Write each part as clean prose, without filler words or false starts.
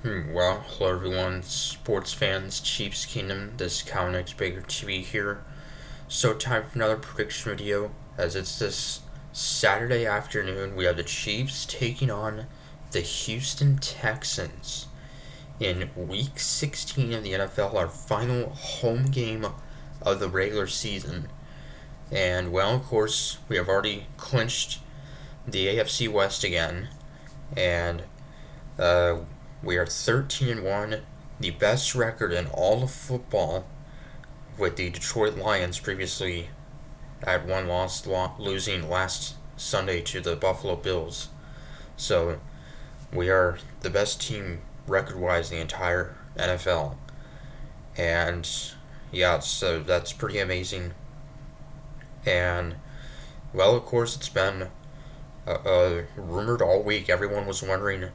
Well, hello everyone, sports fans, Chiefs Kingdom, this Calnex Baker TV here. So time for another prediction video, as it's this Saturday afternoon. We have the Chiefs taking on the Houston Texans in Week 16 of the NFL, our final home game of the regular season. And well, of course, we have already clinched the AFC West again, and uh, we are 13-1, the best record in all of football, with the Detroit Lions previously at one loss, losing last Sunday to the Buffalo Bills. So we are the best team record-wise in the entire NFL, and yeah, so that's pretty amazing. And well, of course, it's been rumored all week. Everyone was wondering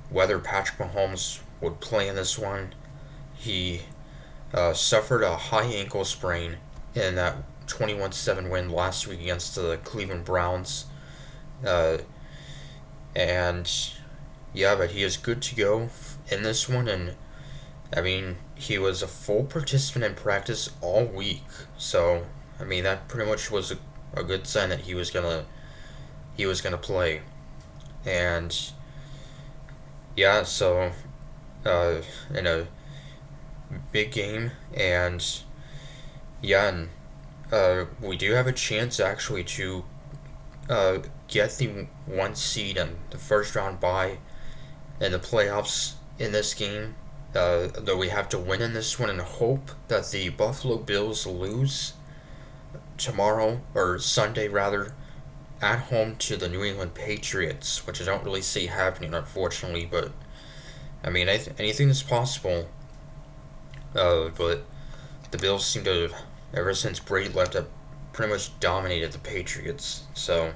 whether Patrick Mahomes would play in this one. He suffered a high ankle sprain in that 21-7 win last week against the Cleveland Browns. Uh, and yeah, but he is good to go in this one. And I mean, he was a full participant in practice all week. So I mean, that pretty much was a good sign that he was gonna play. And yeah, so in a big game, and yeah, and we do have a chance actually to get the one seed and the first round bye in the playoffs in this game. Though we have to win in this one and hope that the Buffalo Bills lose tomorrow or Sunday rather at home to the New England Patriots, which I don't really see happening unfortunately, but I mean anything is possible. But the Bills seem to have, ever since Brady left, have pretty much dominated the Patriots. So,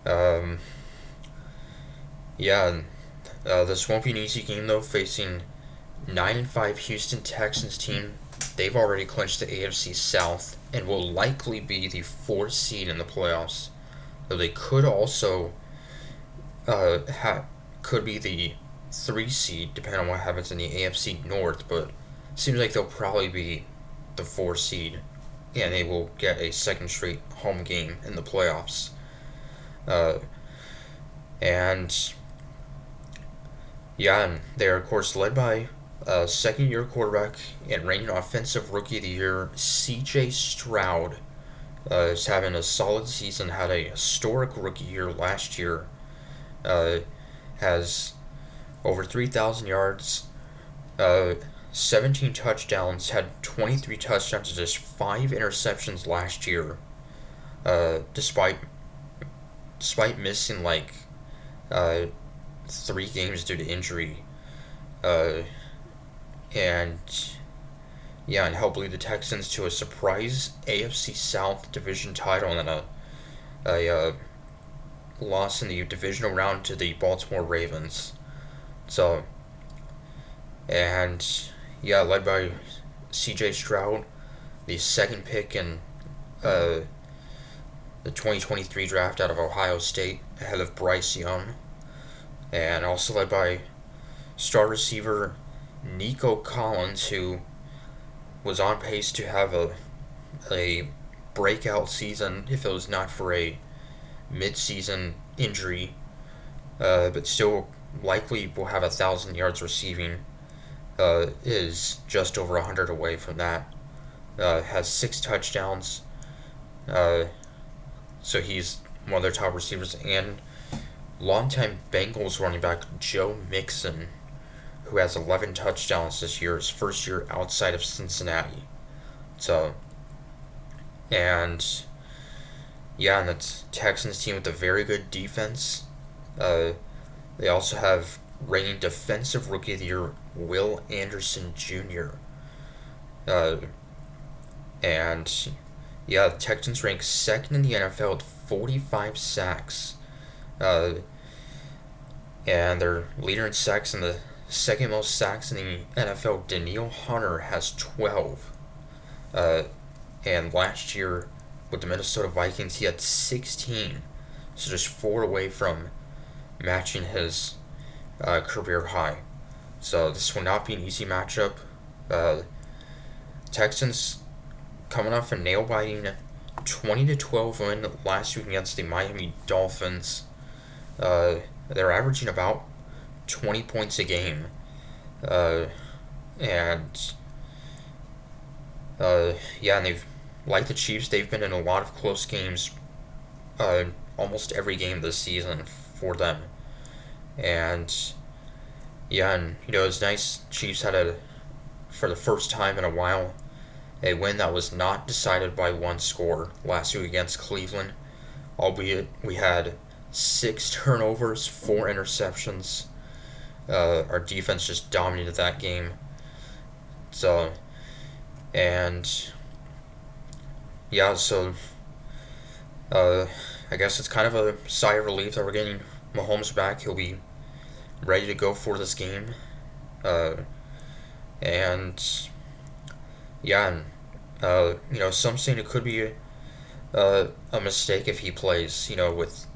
um, yeah, this won't be an easy game though. Facing 9-5 Houston Texans team, they've already clinched the AFC South and will likely be the fourth seed in the playoffs. Though they could also could be the three seed depending on what happens in the AFC North, but seems like they'll probably be the four seed, and they will get a second straight home game in the playoffs. Uh, and yeah, and they're of course led by second-year quarterback and reigning offensive rookie of the year C.J. Stroud. Is having a solid season. Had a historic rookie year last year. Uh, has over 3,000 yards. 17 touchdowns, had 23 touchdowns and just 5 interceptions last year, despite missing like uh, 3 games due to injury. Uh, and yeah, and helped lead the Texans to a surprise AFC South division title and then a loss in the divisional round to the Baltimore Ravens. So, and yeah, led by C.J. Stroud, the second pick in the 2023 draft out of Ohio State, ahead of Bryce Young, and also led by star receiver Nico Collins, who was on pace to have a breakout season if it was not for a mid-season injury, but still likely will have 1,000 yards receiving. Is just over 100 away from that. Has 6 touchdowns. So he's one of their top receivers. And longtime Bengals running back Joe Mixon, who has 11 touchdowns this year, his first year outside of Cincinnati. So, and yeah, and the Texans team with a very good defense. They also have reigning defensive rookie of the year Will Anderson Jr. And yeah, the Texans rank second in the NFL with 45 sacks. Uh, and their leader in sacks and the second most sacks in the NFL, Danielle Hunter, has 12. Uh, and last year with the Minnesota Vikings, he had 16. So just 4 away from matching his career high. So this will not be an easy matchup. Uh, Texans coming off a nail biting 20-12 win last week against the Miami Dolphins. They're averaging about 20 points a game. Uh, and yeah, and they've, like the Chiefs, they've been in a lot of close games, almost every game this season for them. And yeah, and it's nice. Chiefs had for the first time in a while, a win that was not decided by one score last week against Cleveland, albeit we had 6 turnovers, 4 interceptions. Our defense just dominated that game. So, and yeah, so I guess it's kind of a sigh of relief that we're getting Mahomes back. He'll be ready to go for this game. And yeah, and some saying it could be a mistake if he plays. With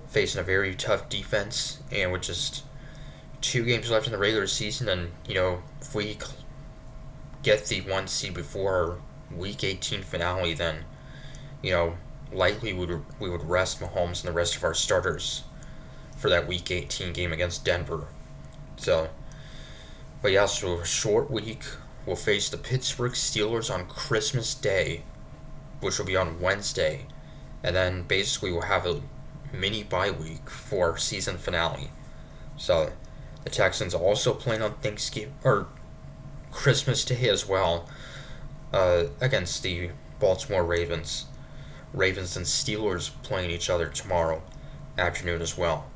facing a very tough defense and with just 2 games left in the regular season, and if we get the 1 seed before our Week 18 finale, then likely we would rest Mahomes and the rest of our starters for that Week 18 game against Denver. So, but yeah, so a short week. We'll face the Pittsburgh Steelers on Christmas Day, which will be on Wednesday, and then basically we'll have a mini bye week for our season finale. So the Texans also playing on Thanksgiving or Christmas Day as well, against the Baltimore Ravens. Ravens and Steelers playing each other tomorrow afternoon as well.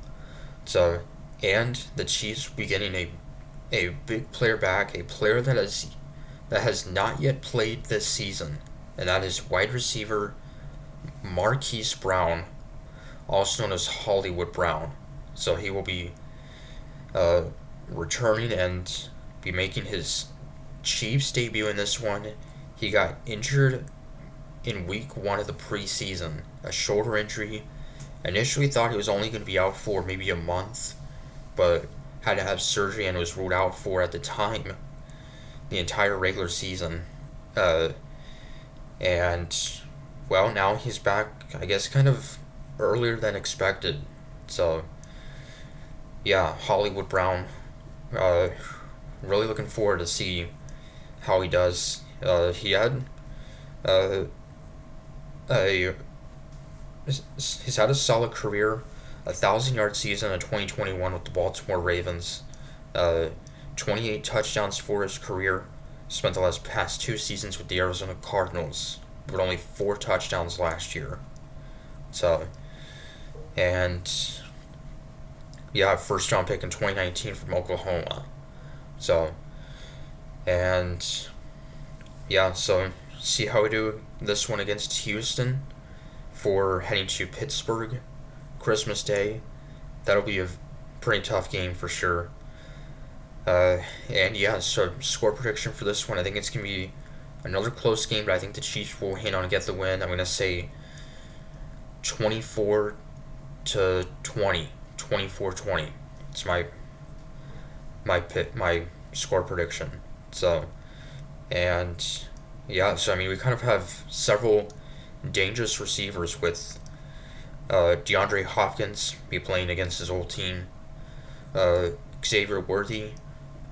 So, and the Chiefs will be getting a big player back, a player that has not yet played this season, and that is wide receiver Marquise Brown, also known as Hollywood Brown. So he will be returning and be making his Chiefs debut in this one. He got injured in week 1 of the preseason, a shoulder injury. Initially thought he was only going to be out for maybe a month, but had to have surgery and was ruled out for, at the time, the entire regular season. And, well, now he's back, I guess, kind of earlier than expected. So, yeah, Hollywood Brown, really looking forward to see how he does. He had he's had a solid career, 1,000-yard season in 2021 with the Baltimore Ravens, 28 touchdowns for his career. Spent the past 2 seasons with the Arizona Cardinals, but only 4 touchdowns last year. So, and yeah, first round pick in 2019 from Oklahoma. So, and yeah, so see how we do this one against Houston for heading to Pittsburgh Christmas Day. That'll be a pretty tough game for sure. And yeah, so score prediction for this one, I think it's going to be another close game, but I think the Chiefs will hang on and get the win. I'm going to say 24-20. 24-20. It's my score prediction. So, and yeah, so I mean, we kind of have several dangerous receivers with DeAndre Hopkins be playing against his old team, Xavier Worthy,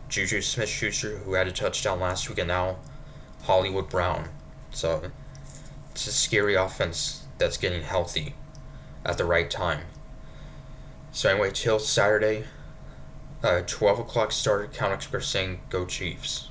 Juju Smith-Schuster, who had a touchdown last week, and now Hollywood Brown. So it's a scary offense that's getting healthy at the right time. So anyway, till Saturday, 12 o'clock start at Count Express saying, Go Chiefs.